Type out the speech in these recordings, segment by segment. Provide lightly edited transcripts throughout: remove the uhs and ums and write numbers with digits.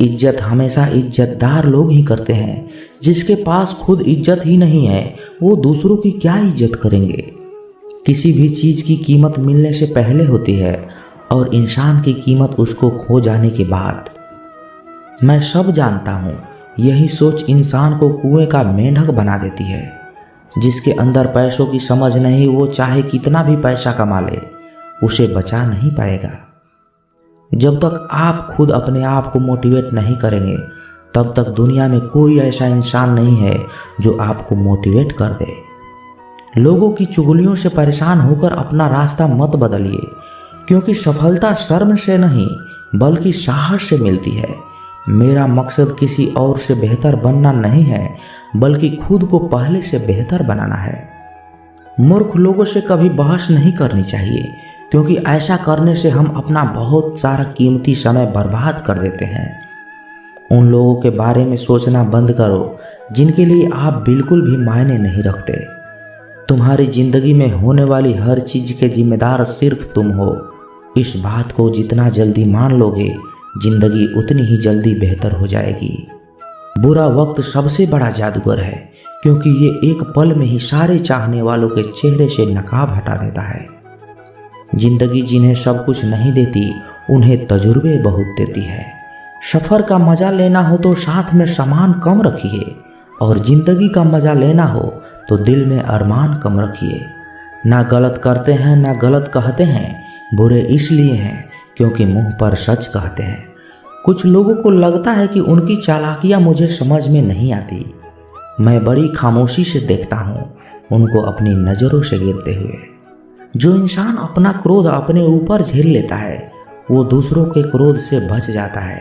इज्जत हमेशा इज्जतदार लोग ही करते हैं। जिसके पास खुद इज्जत ही नहीं है वो दूसरों की क्या इज्जत करेंगे। किसी भी चीज़ की कीमत मिलने से पहले होती है और इंसान की कीमत उसको खो जाने के बाद। मैं सब जानता हूँ, यही सोच इंसान को कुएं का मेंढक बना देती है। जिसके अंदर पैसों की समझ नहीं, वो चाहे कितना भी पैसा कमा ले उसे बचा नहीं पाएगा। जब तक आप खुद अपने आप को मोटिवेट नहीं करेंगे तब तक दुनिया में कोई ऐसा इंसान नहीं है जो आपको मोटिवेट कर दे। लोगों की चुगलियों से परेशान होकर अपना रास्ता मत बदलिए, क्योंकि सफलता शर्म से नहीं बल्कि साहस से मिलती है। मेरा मकसद किसी और से बेहतर बनना नहीं है बल्कि खुद को पहले से बेहतर बनाना है। मूर्ख लोगों से कभी बहस नहीं करनी चाहिए, क्योंकि ऐसा करने से हम अपना बहुत सारा कीमती समय बर्बाद कर देते हैं। उन लोगों के बारे में सोचना बंद करो जिनके लिए आप बिल्कुल भी मायने नहीं रखते। तुम्हारी जिंदगी में होने वाली हर चीज के जिम्मेदार सिर्फ तुम हो। इस बात को जितना जल्दी मान लोगे जिंदगी उतनी ही जल्दी बेहतर हो जाएगी। बुरा वक्त सबसे बड़ा जादूगर है, क्योंकि ये एक पल में ही सारे चाहने वालों के चेहरे से नकाब हटा देता है। जिंदगी जिन्हें सब कुछ नहीं देती उन्हें तजुर्बे बहुत देती है। सफर का मजा लेना हो तो साथ में सामान कम रखिए, और जिंदगी का मजा लेना हो तो दिल में अरमान कम रखिए। ना गलत करते हैं ना गलत कहते हैं, बुरे इसलिए हैं क्योंकि मुंह पर सच कहते हैं। कुछ लोगों को लगता है कि उनकी चालाकियां मुझे समझ में नहीं आती। मैं बड़ी खामोशी से देखता हूँ उनको अपनी नज़रों से गिरते हुए। जो इंसान अपना क्रोध अपने ऊपर झेल लेता है वो दूसरों के क्रोध से बच जाता है।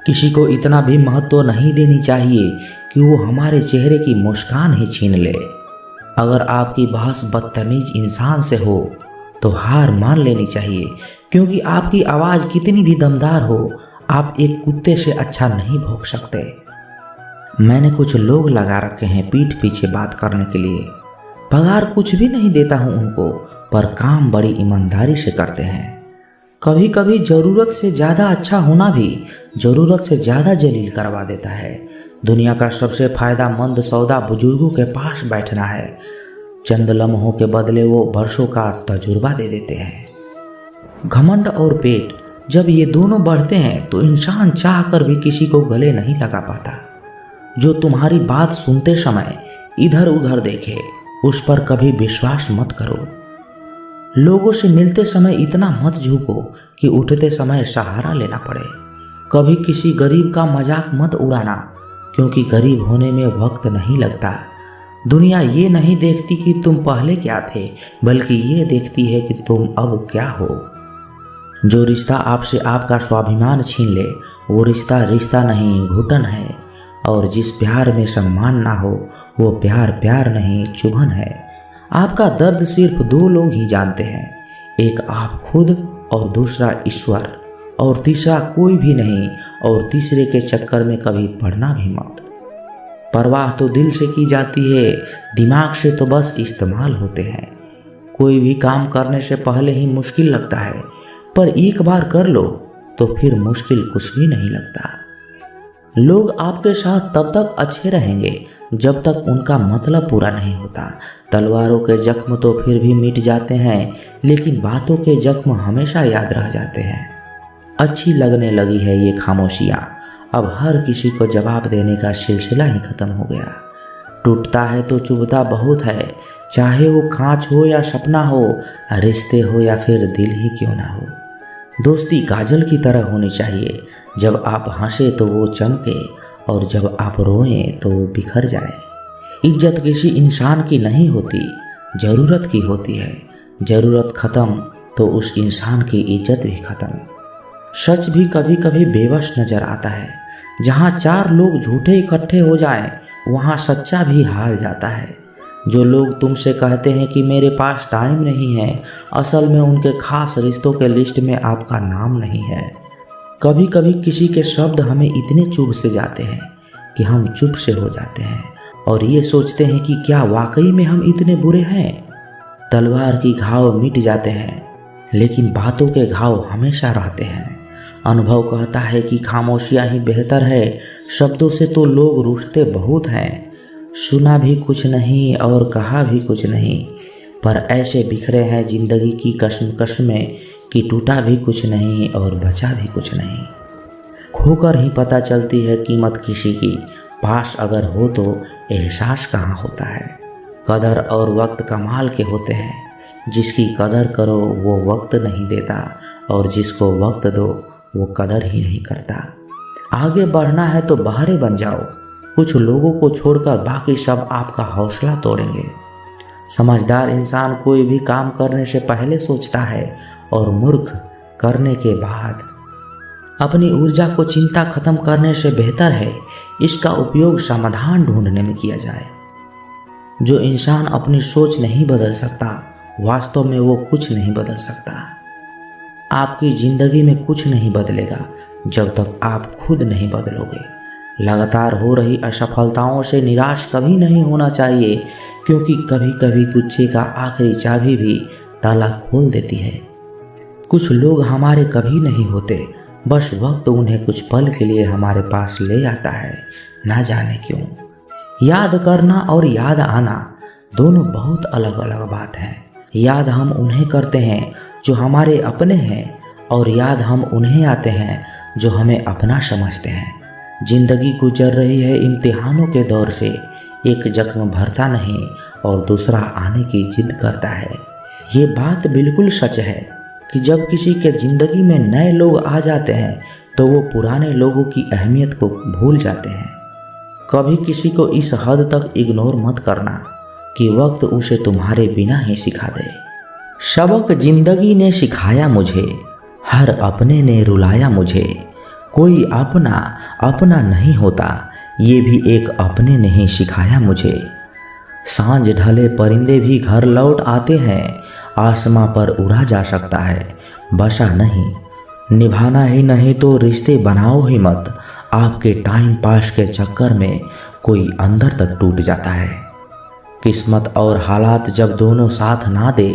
किसी को इतना भी महत्व नहीं देनी चाहिए कि वो हमारे चेहरे की मुस्कान ही छीन ले। अगर आपकी बहस बदतमीज इंसान से हो तो हार मान लेनी चाहिए, क्योंकि आपकी आवाज़ कितनी भी दमदार हो आप एक कुत्ते से अच्छा नहीं भौंक सकते। मैंने कुछ लोग लगा रखे हैं पीठ पीछे बात करने के लिए। पगार कुछ भी नहीं देता हूँ उनको, पर काम बड़ी ईमानदारी से करते हैं। कभी कभी ज़रूरत से ज़्यादा अच्छा होना भी ज़रूरत से ज़्यादा जलील करवा देता है। दुनिया का सबसे फायदेमंद सौदा बुजुर्गों के पास बैठना है। चंद लम्हों के बदले वो वर्षों का तजुर्बा दे देते हैं। घमंड और पेट जब ये दोनों बढ़ते हैं तो इंसान चाहकर भी किसी को गले नहीं लगा पाता। जो तुम्हारी बात सुनते समय इधर उधर देखे उस पर कभी विश्वास मत करो। लोगों से मिलते समय इतना मत झुको कि उठते समय सहारा लेना पड़े। कभी किसी गरीब का मजाक मत उड़ाना, क्योंकि गरीब होने में वक्त नहीं लगता। दुनिया ये नहीं देखती कि तुम पहले क्या थे, बल्कि ये देखती है कि तुम अब क्या हो। जो रिश्ता आपसे आपका स्वाभिमान छीन ले वो रिश्ता रिश्ता नहीं घुटन है, और जिस प्यार में सम्मान ना हो वो प्यार प्यार नहीं चुभन है। आपका दर्द सिर्फ दो लोग ही जानते हैं, एक आप खुद और दूसरा ईश्वर, और तीसरा कोई भी नहीं। और तीसरे के चक्कर में कभी पड़ना भी मत। परवाह तो दिल से की जाती है, दिमाग से तो बस इस्तेमाल होते हैं। कोई भी काम करने से पहले ही मुश्किल लगता है, पर एक बार कर लो तो फिर मुश्किल कुछ भी नहीं लगता। लोग आपके साथ तब तक अच्छे रहेंगे जब तक उनका मतलब पूरा नहीं होता। तलवारों के जख्म तो फिर भी मिट जाते हैं, लेकिन बातों के जख्म हमेशा याद रह जाते हैं। अच्छी लगने लगी है ये खामोशियाँ, अब हर किसी को जवाब देने का सिलसिला ही खत्म हो गया। टूटता है तो चुभता बहुत है, चाहे वो कांच हो या सपना हो, रिश्ते हो या फिर दिल ही क्यों ना हो। दोस्ती काजल की तरह होनी चाहिए, जब आप हंसे तो वो चमके और जब आप रोएं तो वो बिखर जाए। इज्जत किसी इंसान की नहीं होती, ज़रूरत की होती है। ज़रूरत ख़त्म तो उस इंसान की इज्जत भी ख़त्म। सच भी कभी कभी बेबस नज़र आता है। जहाँ चार लोग झूठे इकट्ठे हो जाएं, वहाँ सच्चा भी हार जाता है। जो लोग तुमसे कहते हैं कि मेरे पास टाइम नहीं है, असल में उनके खास रिश्तों के लिस्ट में आपका नाम नहीं है। कभी कभी किसी के शब्द हमें इतने चुभ से जाते हैं कि हम चुप से हो जाते हैं और ये सोचते हैं कि क्या वाकई में हम इतने बुरे हैं। तलवार की घाव मिट जाते हैं लेकिन बातों के घाव हमेशा रहते हैं। अनुभव कहता है कि खामोशियाँ ही बेहतर है, शब्दों से तो लोग रूठते बहुत हैं। सुना भी कुछ नहीं और कहा भी कुछ नहीं, पर ऐसे बिखरे हैं जिंदगी की कश्मकश में कि टूटा भी कुछ नहीं और बचा भी कुछ नहीं। खोकर ही पता चलती है कीमत किसी की, पास अगर हो तो एहसास कहाँ होता है। कदर और वक्त कमाल के होते हैं, जिसकी कदर करो वो वक्त नहीं देता और जिसको वक्त दो वो कदर ही नहीं करता। आगे बढ़ना है तो बहारे बन जाओ, कुछ लोगों को छोड़कर बाकी सब आपका हौसला तोड़ेंगे। समझदार इंसान कोई भी काम करने से पहले सोचता है और मूर्ख करने के बाद। अपनी ऊर्जा को चिंता खत्म करने से बेहतर है इसका उपयोग समाधान ढूंढने में किया जाए। जो इंसान अपनी सोच नहीं बदल सकता, वास्तव में वो कुछ नहीं बदल सकता। आपकी ज़िंदगी में कुछ नहीं बदलेगा जब तक आप खुद नहीं बदलोगे। लगातार हो रही असफलताओं से निराश कभी नहीं होना चाहिए, क्योंकि कभी कभी गुच्छे का आखिरी चाबी भी ताला खोल देती है। कुछ लोग हमारे कभी नहीं होते, बस वक्त उन्हें कुछ पल के लिए हमारे पास ले आता है, ना जाने क्यों। याद करना और याद आना दोनों बहुत अलग अलग बात है। याद हम उन्हें करते हैं जो हमारे अपने हैं, और याद हम उन्हें आते हैं जो हमें अपना समझते हैं। जिंदगी गुजर रही है इम्तिहानों के दौर से, एक जख्म भरता नहीं और दूसरा आने की जिद करता है। ये बात बिल्कुल सच है कि जब किसी के ज़िंदगी में नए लोग आ जाते हैं तो वो पुराने लोगों की अहमियत को भूल जाते हैं। कभी किसी को इस हद तक इग्नोर मत करना कि वक्त उसे तुम्हारे बिना ही सिखा दे। सबक जिंदगी ने सिखाया मुझे, हर अपने ने रुलाया मुझे। कोई अपना अपना नहीं होता, ये भी एक अपने ने ही सिखाया मुझे। सांझ ढले परिंदे भी घर लौट आते हैं, आसमां पर उड़ा जा सकता है, बसा नहीं। निभाना ही नहीं तो रिश्ते बनाओ ही मत, आपके टाइम पास के चक्कर में कोई अंदर तक टूट जाता है। किस्मत और हालात जब दोनों साथ ना दे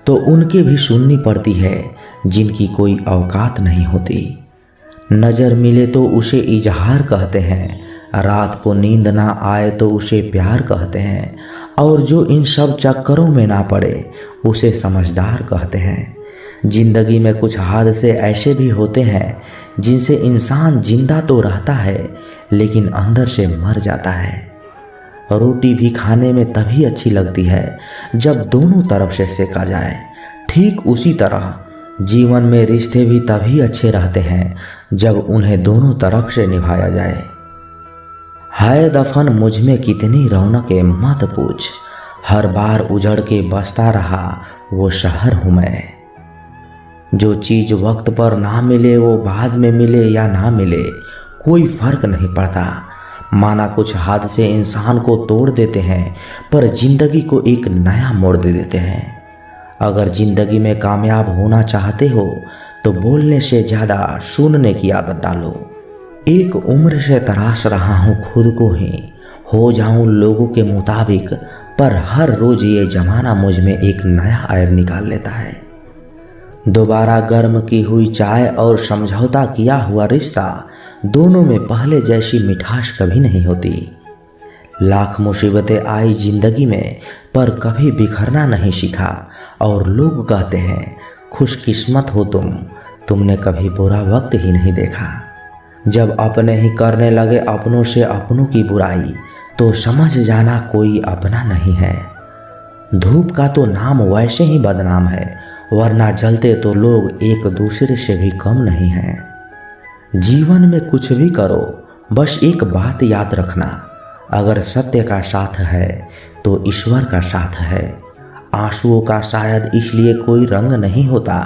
तो उनके भी सुननी पड़ती है जिनकी कोई औकात नहीं होती। नज़र मिले तो उसे इजहार कहते हैं, रात को नींद ना आए तो उसे प्यार कहते हैं, और जो इन सब चक्करों में ना पड़े उसे समझदार कहते हैं। जिंदगी में कुछ हादसे ऐसे भी होते हैं जिनसे इंसान जिंदा तो रहता है लेकिन अंदर से मर जाता है। रोटी भी खाने में तभी अच्छी लगती है जब दोनों तरफ से सेका जाए। ठीक उसी तरह जीवन में रिश्ते भी तभी अच्छे रहते हैं जब उन्हें दोनों तरफ से निभाया जाए। हाय दफन मुझ में कितनी रौनकें मत पूछ, हर बार उजड़ के बसता रहा वो शहर हूँ मैं। जो चीज़ वक्त पर ना मिले वो बाद में मिले या ना मिले कोई फर्क नहीं पड़ता। माना कुछ हादसे इंसान को तोड़ देते हैं पर जिंदगी को एक नया मोड़ दे देते हैं। अगर जिंदगी में कामयाब होना चाहते हो तो बोलने से ज़्यादा सुनने की आदत डालो। एक उम्र से तराश रहा हूँ खुद को ही, हो जाऊँ लोगों के मुताबिक, पर हर रोज़ ये ज़माना मुझ में एक नया ऐब निकाल लेता है। दोबारा गर्म की हुई चाय और समझौता किया हुआ रिश्ता, दोनों में पहले जैसी मिठास कभी नहीं होती। लाख मुसीबतें आई जिंदगी में पर कभी बिखरना नहीं सीखा, और लोग कहते हैं खुशकिस्मत हो तुमने कभी बुरा वक्त ही नहीं देखा। जब अपने ही करने लगे अपनों से अपनों की बुराई तो समझ जाना कोई अपना नहीं है। धूप का तो नाम वैसे ही बदनाम है, वरना जलते तो लोग एक दूसरे से भी कम नहीं हैं। जीवन में कुछ भी करो, बस एक बात याद रखना, अगर सत्य का साथ है तो ईश्वर का साथ है। आंसुओं का शायद इसलिए कोई रंग नहीं होता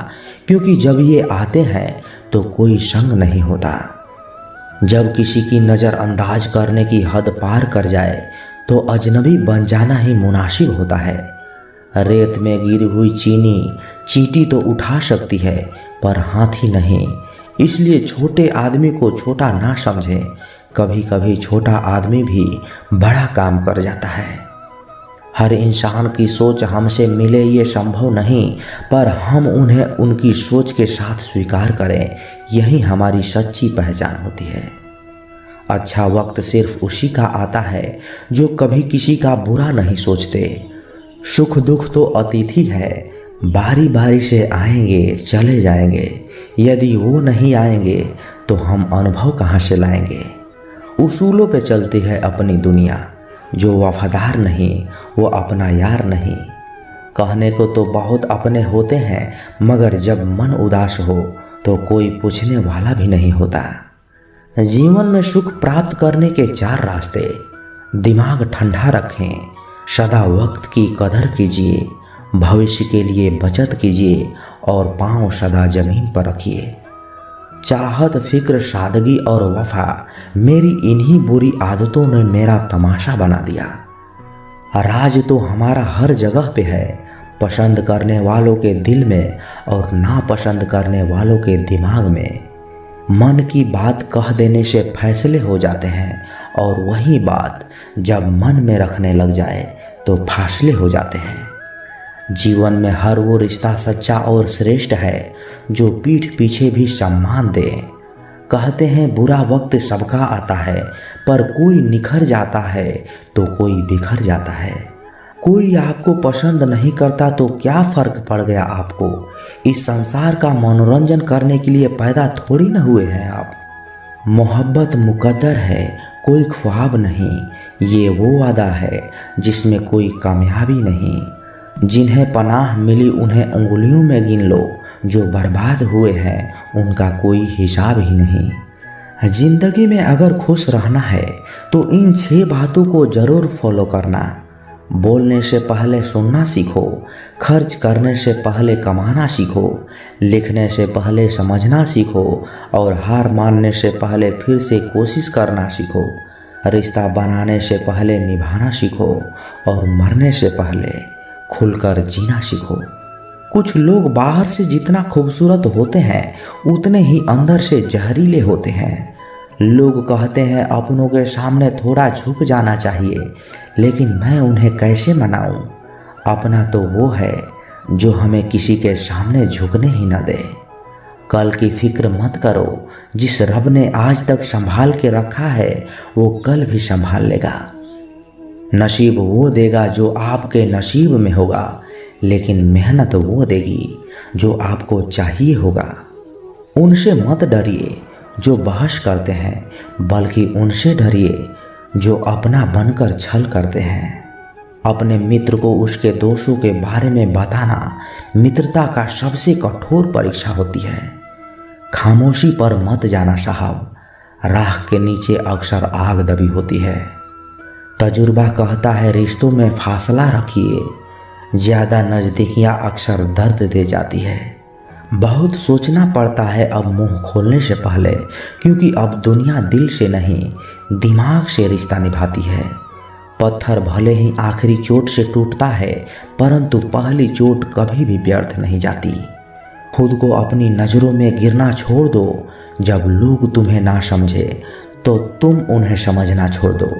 क्योंकि जब ये आते हैं तो कोई संग नहीं होता। जब किसी की नज़रअंदाज करने की हद पार कर जाए तो अजनबी बन जाना ही मुनासिब होता है। रेत में गिरी हुई चींटी तो उठा सकती है पर हाथी नहीं, इसलिए छोटे आदमी को छोटा ना समझें। कभी कभी छोटा आदमी भी बड़ा काम कर जाता है। हर इंसान की सोच हमसे मिले ये संभव नहीं, पर हम उन्हें उनकी सोच के साथ स्वीकार करें, यही हमारी सच्ची पहचान होती है। अच्छा वक्त सिर्फ उसी का आता है जो कभी किसी का बुरा नहीं सोचते। सुख दुख तो अतिथि है, बारी बारी से आएंगे चले जाएंगे। यदि वो नहीं आएंगे तो हम अनुभव कहाँ से लाएंगे। उसूलों पे चलती है अपनी दुनिया, जो वफादार नहीं वो अपना यार नहीं। कहने को तो बहुत अपने होते हैं, मगर जब मन उदास हो तो कोई पूछने वाला भी नहीं होता। जीवन में सुख प्राप्त करने के 4 रास्ते। दिमाग ठंडा रखें, सदा वक्त की कदर कीजिए, भविष्य के लिए बचत कीजिए और पांव सदा जमीन पर रखिए। चाहत, फिक्र, सादगी और वफा मेरी इन्हीं बुरी आदतों ने मेरा तमाशा बना दिया। राज तो हमारा हर जगह पे है, पसंद करने वालों के दिल में और नापसंद करने वालों के दिमाग में। मन की बात कह देने से फैसले हो जाते हैं और वही बात जब मन में रखने लग जाए तो फासले हो जाते हैं। जीवन में हर वो रिश्ता सच्चा और श्रेष्ठ है जो पीठ पीछे भी सम्मान दे। कहते हैं बुरा वक्त सबका आता है, पर कोई निखर जाता है तो कोई बिखर जाता है। कोई आपको पसंद नहीं करता तो क्या फर्क पड़ गया आपको। इस संसार का मनोरंजन करने के लिए पैदा थोड़ी न हुए हैं आप। मोहब्बत मुकद्दर है, कोई ख्वाब नहीं। ये वो वादा है जिसमें कोई कामयाबी नहीं। जिन्हें पनाह मिली उन्हें उंगलियों में गिन लो, जो बर्बाद हुए हैं उनका कोई हिसाब ही नहीं। जिंदगी में अगर खुश रहना है तो इन 6 बातों को जरूर फॉलो करना। बोलने से पहले सुनना सीखो, खर्च करने से पहले कमाना सीखो, लिखने से पहले समझना सीखो और हार मानने से पहले फिर से कोशिश करना सीखो। रिश्ता बनाने से पहले निभाना सीखो और मरने से पहले खुलकर जीना सीखो। कुछ लोग बाहर से जितना खूबसूरत होते हैं उतने ही अंदर से जहरीले होते हैं। लोग कहते हैं अपनों के सामने थोड़ा झुक जाना चाहिए, लेकिन मैं उन्हें कैसे मनाऊं। अपना तो वो है जो हमें किसी के सामने झुकने ही न दे। कल की फिक्र मत करो, जिस रब ने आज तक संभाल के रखा है वो कल भी संभाल लेगा। नसीब वो देगा जो आपके नसीब में होगा, लेकिन मेहनत वो देगी जो आपको चाहिए होगा। उनसे मत डरिए जो बहस करते हैं, बल्कि उनसे डरिए जो अपना बनकर छल करते हैं। अपने मित्र को उसके दोषों के बारे में बताना मित्रता का सबसे कठोर परीक्षा होती है। खामोशी पर मत जाना साहब, राख के नीचे अक्सर आग दबी होती है। तजुर्बा कहता है रिश्तों में फासला रखिए, ज़्यादा नज़दीकियाँ अक्सर दर्द दे जाती है। बहुत सोचना पड़ता है अब मुंह खोलने से पहले, क्योंकि अब दुनिया दिल से नहीं दिमाग से रिश्ता निभाती है। पत्थर भले ही आखिरी चोट से टूटता है, परंतु पहली चोट कभी भी व्यर्थ नहीं जाती। खुद को अपनी नज़रों में गिरना छोड़ दो। जब लोग तुम्हें ना समझे तो तुम उन्हें समझना छोड़ दो।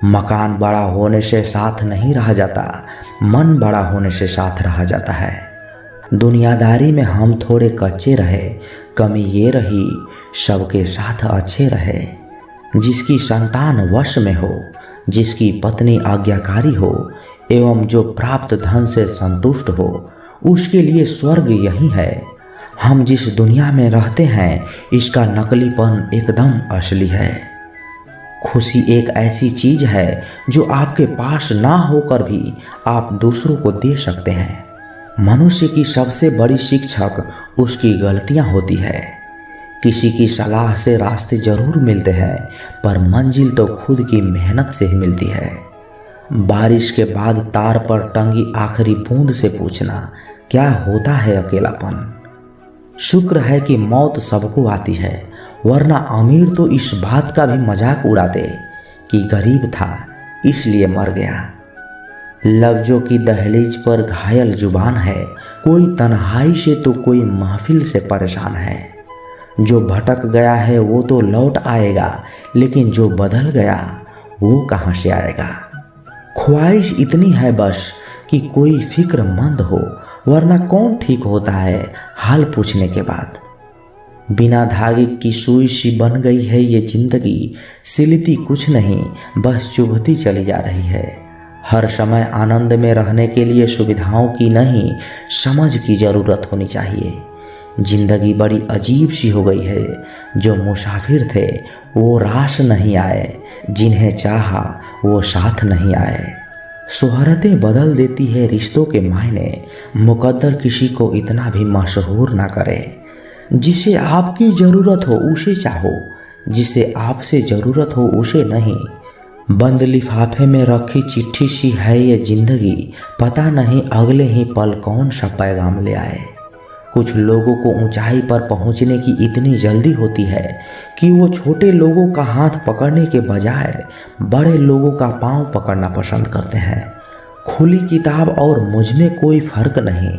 मकान बड़ा होने से साथ नहीं रहा जाता, मन बड़ा होने से साथ रहा जाता है। दुनियादारी में हम थोड़े कच्चे रहे, कमी ये रही सबके साथ अच्छे रहे। जिसकी संतान वश में हो, जिसकी पत्नी आज्ञाकारी हो एवं जो प्राप्त धन से संतुष्ट हो, उसके लिए स्वर्ग यही है। हम जिस दुनिया में रहते हैं इसका नकलीपन एकदम असली है। खुशी एक ऐसी चीज है जो आपके पास ना होकर भी आप दूसरों को दे सकते हैं। मनुष्य की सबसे बड़ी शिक्षक उसकी गलतियां होती है। किसी की सलाह से रास्ते जरूर मिलते हैं, पर मंजिल तो खुद की मेहनत से ही मिलती है। बारिश के बाद तार पर टंगी आखिरी बूंद से पूछना क्या होता है अकेलापन। शुक्र है कि मौत सबको आती है, वरना अमीर तो इस बात का भी मजाक उड़ाते कि गरीब था इसलिए मर गया। लफ्जों की दहलीज पर घायल जुबान है, कोई तन्हाई से तो कोई महफिल से परेशान है। जो भटक गया है वो तो लौट आएगा, लेकिन जो बदल गया वो कहाँ से आएगा। ख्वाहिश इतनी है बस कि कोई फिक्रमंद हो, वरना कौन ठीक होता है हाल पूछने के बाद। बिना धागे की सुई सी बन गई है ये जिंदगी, सिलती कुछ नहीं बस चुभती चली जा रही है। हर समय आनंद में रहने के लिए सुविधाओं की नहीं, समझ की ज़रूरत होनी चाहिए। जिंदगी बड़ी अजीब सी हो गई है। जो मुसाफिर थे वो रास नहीं आए, जिन्हें चाहा वो साथ नहीं आए। शोहरतें बदल देती है रिश्तों के मायने, मुकद्दर किसी को इतना भी मशहूर ना करे। जिसे आपकी ज़रूरत हो उसे चाहो, जिसे आपसे ज़रूरत हो उसे नहीं। बंद लिफाफे में रखी चिट्ठी सी है ये जिंदगी, पता नहीं अगले ही पल कौन सा पैगाम ले आए। कुछ लोगों को ऊंचाई पर पहुंचने की इतनी जल्दी होती है कि वो छोटे लोगों का हाथ पकड़ने के बजाय बड़े लोगों का पांव पकड़ना पसंद करते हैं। खुली किताब और मुझ में कोई फर्क नहीं,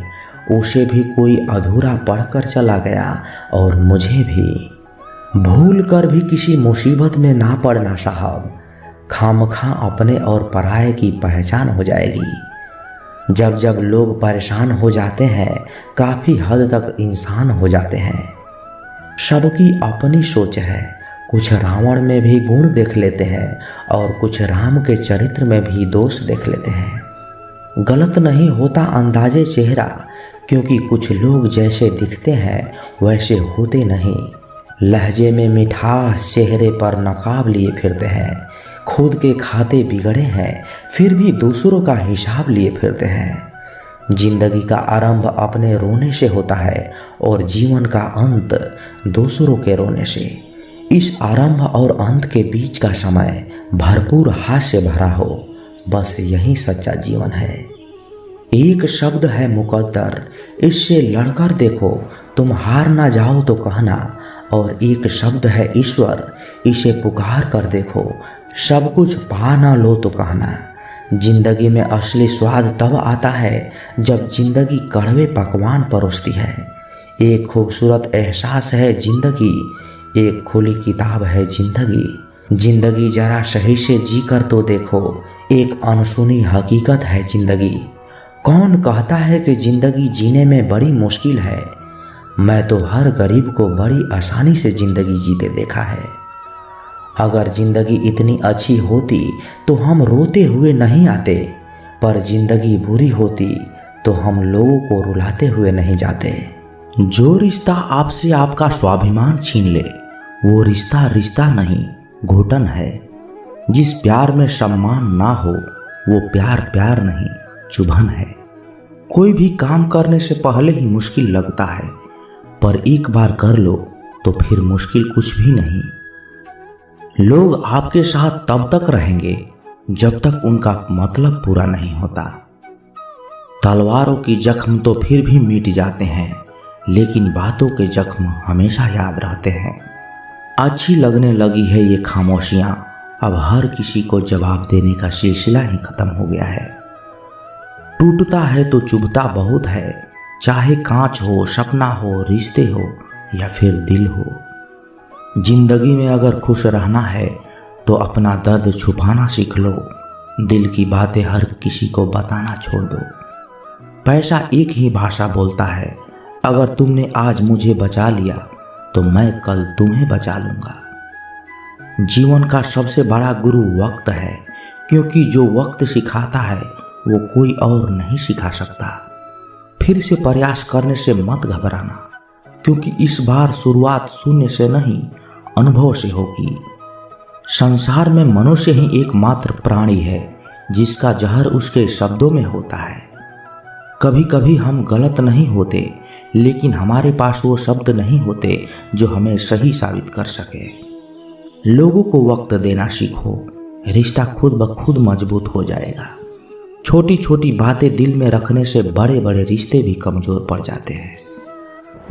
उसे भी कोई अधूरा पढ़कर चला गया और मुझे भी। भूल कर भी किसी मुसीबत में ना पड़ना साहब, खामखा अपने और पराये की पहचान हो जाएगी। जब जब लोग परेशान हो जाते हैं, काफ़ी हद तक इंसान हो जाते हैं। सबकी अपनी सोच है, कुछ रावण में भी गुण देख लेते हैं और कुछ राम के चरित्र में भी दोष देख लेते हैं। गलत नहीं होता अंदाजे चेहरा, क्योंकि कुछ लोग जैसे दिखते हैं वैसे होते नहीं। लहजे में मिठास, चेहरे पर नकाब लिए फिरते हैं। खुद के खाते बिगड़े हैं, फिर भी दूसरों का हिसाब लिए फिरते हैं। जिंदगी का आरंभ अपने रोने से होता है और जीवन का अंत दूसरों के रोने से। इस आरंभ और अंत के बीच का समय भरपूर हास्य भरा हो, बस यही सच्चा जीवन है। एक शब्द है मुकद्दर, इससे लड़कर देखो, तुम हार ना जाओ तो कहना। और एक शब्द है ईश्वर, इसे पुकार कर देखो, सब कुछ पा ना लो तो कहना। जिंदगी में असली स्वाद तब आता है जब जिंदगी कड़वे पकवान परोसती है। एक खूबसूरत एहसास है जिंदगी, एक खुली किताब है जिंदगी। जिंदगी जरा सही से जी कर तो देखो, एक अनसुनी हकीकत है जिंदगी। कौन कहता है कि जिंदगी जीने में बड़ी मुश्किल है? मैं तो हर गरीब को बड़ी आसानी से जिंदगी जीते देखा है। अगर जिंदगी इतनी अच्छी होती तो हम रोते हुए नहीं आते, पर जिंदगी बुरी होती तो हम लोगों को रुलाते हुए नहीं जाते। जो रिश्ता आपसे आपका स्वाभिमान छीन ले वो रिश्ता रिश्ता नहीं, घुटन है। जिस प्यार में सम्मान ना हो वो प्यार प्यार नहीं, चुभन है। कोई भी काम करने से पहले ही मुश्किल लगता है, पर एक बार कर लो तो फिर मुश्किल कुछ भी नहीं। लोग आपके साथ तब तक रहेंगे जब तक उनका मतलब पूरा नहीं होता। तलवारों की जख्म तो फिर भी मिट जाते हैं, लेकिन बातों के जख्म हमेशा याद रहते हैं। अच्छी लगने लगी है ये खामोशियां, अब हर किसी को जवाब देने का सिलसिला ही खत्म हो गया है। टूटता है तो चुभता बहुत है, चाहे कांच हो, सपना हो, रिश्ते हो या फिर दिल हो। जिंदगी में अगर खुश रहना है तो अपना दर्द छुपाना सीख लो, दिल की बातें हर किसी को बताना छोड़ दो। पैसा एक ही भाषा बोलता है, अगर तुमने आज मुझे बचा लिया तो मैं कल तुम्हें बचा लूँगा। जीवन का सबसे बड़ा गुरु वक्त है, क्योंकि जो वक्त सिखाता है वो कोई और नहीं सिखा सकता। फिर से प्रयास करने से मत घबराना, क्योंकि इस बार शुरुआत शून्य से नहीं अनुभव से होगी। संसार में मनुष्य ही एकमात्र प्राणी है जिसका जहर उसके शब्दों में होता है। कभी कभी हम गलत नहीं होते, लेकिन हमारे पास वो शब्द नहीं होते जो हमें सही साबित कर सके। लोगों को वक्त देना सीखो, रिश्ता खुद ब खुद मजबूत हो जाएगा। छोटी छोटी बातें दिल में रखने से बड़े बड़े रिश्ते भी कमजोर पड़ जाते हैं।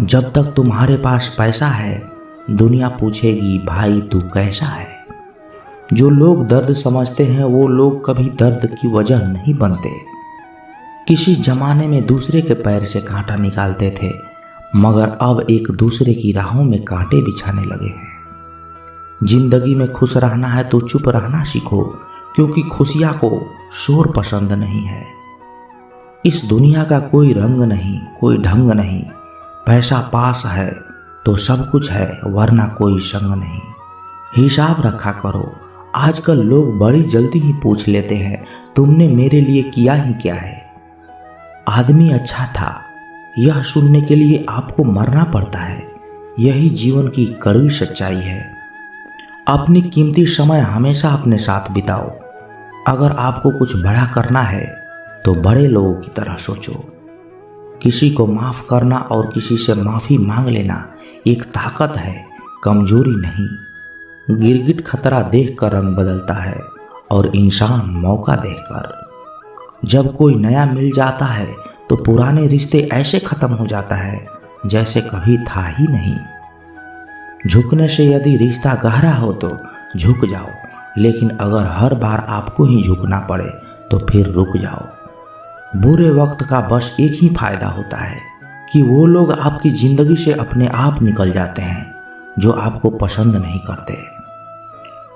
जब तक तुम्हारे पास पैसा है दुनिया पूछेगी भाई तू कैसा है। जो लोग दर्द समझते हैं वो लोग कभी दर्द की वजह नहीं बनते। किसी जमाने में दूसरे के पैर से कांटा निकालते थे, मगर अब एक दूसरे की राहों में कांटे बिछाने लगे हैं। जिंदगी में खुश रहना है तो चुप रहना सीखो, क्योंकि खुशियाँ को शोर पसंद नहीं है। इस दुनिया का कोई रंग नहीं, कोई ढंग नहीं। पैसा पास है तो सब कुछ है, वरना कोई संग नहीं। हिसाब रखा करो। आजकल लोग बड़ी जल्दी ही पूछ लेते हैं, तुमने मेरे लिए किया ही क्या है। आदमी अच्छा था, यह सुनने के लिए आपको मरना पड़ता है। यही जीवन की कड़वी सच्चाई है। अपनी कीमती समय हमेशा अपने साथ बिताओ। अगर आपको कुछ बड़ा करना है तो बड़े लोगों की तरह सोचो। किसी को माफ करना और किसी से माफी मांग लेना एक ताकत है, कमजोरी नहीं। गिरगिट खतरा देखकर रंग बदलता है और इंसान मौका देखकर। जब कोई नया मिल जाता है तो पुराने रिश्ते ऐसे खत्म हो जाता है जैसे कभी था ही नहीं। झुकने से यदि रिश्ता गहरा हो तो झुक जाओ, लेकिन अगर हर बार आपको ही झुकना पड़े तो फिर रुक जाओ। बुरे वक्त का बस एक ही फायदा होता है कि वो लोग आपकी जिंदगी से अपने आप निकल जाते हैं जो आपको पसंद नहीं करते।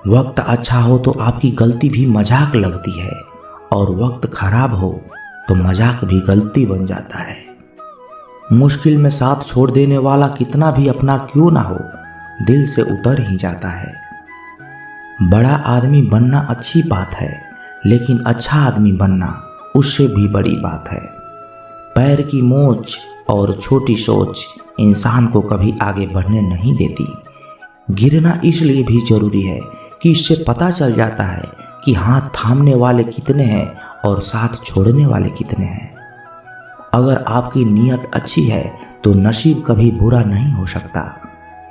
वक्त अच्छा हो तो आपकी गलती भी मजाक लगती है, और वक्त खराब हो तो मजाक भी गलती बन जाता है। मुश्किल में साथ छोड़ देने वाला कितना भी अपना क्यों ना हो, दिल से उतर ही जाता है। बड़ा आदमी बनना अच्छी बात है, लेकिन अच्छा आदमी बनना उससे भी बड़ी बात है। पैर की मोच और छोटी सोच इंसान को कभी आगे बढ़ने नहीं देती। गिरना इसलिए भी जरूरी है कि इससे पता चल जाता है कि हाथ थामने वाले कितने हैं और साथ छोड़ने वाले कितने हैं। अगर आपकी नीयत अच्छी है तो नसीब कभी बुरा नहीं हो सकता।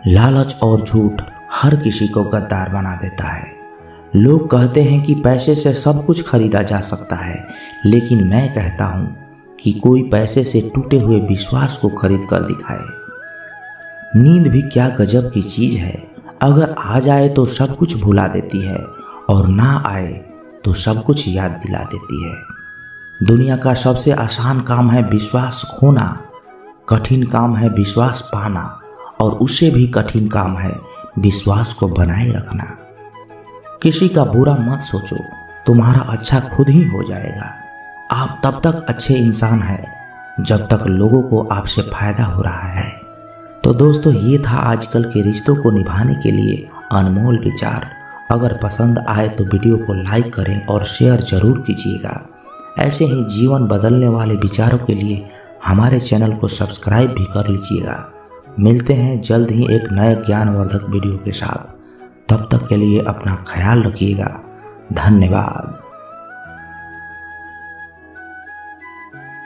लालच और झूठ हर किसी को गद्दार बना देता है। लोग कहते हैं कि पैसे से सब कुछ खरीदा जा सकता है, लेकिन मैं कहता हूं कि कोई पैसे से टूटे हुए विश्वास को खरीद कर दिखाए। नींद भी क्या गजब की चीज है। अगर आ जाए तो सब कुछ भुला देती है, और ना आए तो सब कुछ याद दिला देती है। दुनिया का सबसे आसान काम है विश्वास खोना, कठिन काम है विश्वास पाना, और उससे भी कठिन काम है विश्वास को बनाए रखना। किसी का बुरा मत सोचो, तुम्हारा अच्छा खुद ही हो जाएगा। आप तब तक अच्छे इंसान हैं जब तक लोगों को आपसे फायदा हो रहा है। तो दोस्तों, ये था आजकल के रिश्तों को निभाने के लिए अनमोल विचार। अगर पसंद आए तो वीडियो को लाइक करें और शेयर जरूर कीजिएगा। ऐसे ही जीवन बदलने वाले विचारों के लिए हमारे चैनल को सब्सक्राइब भी कर लीजिएगा। मिलते हैं जल्द ही एक नए ज्ञानवर्धक वीडियो के साथ। तब तक के लिए अपना ख्याल रखिएगा। धन्यवाद।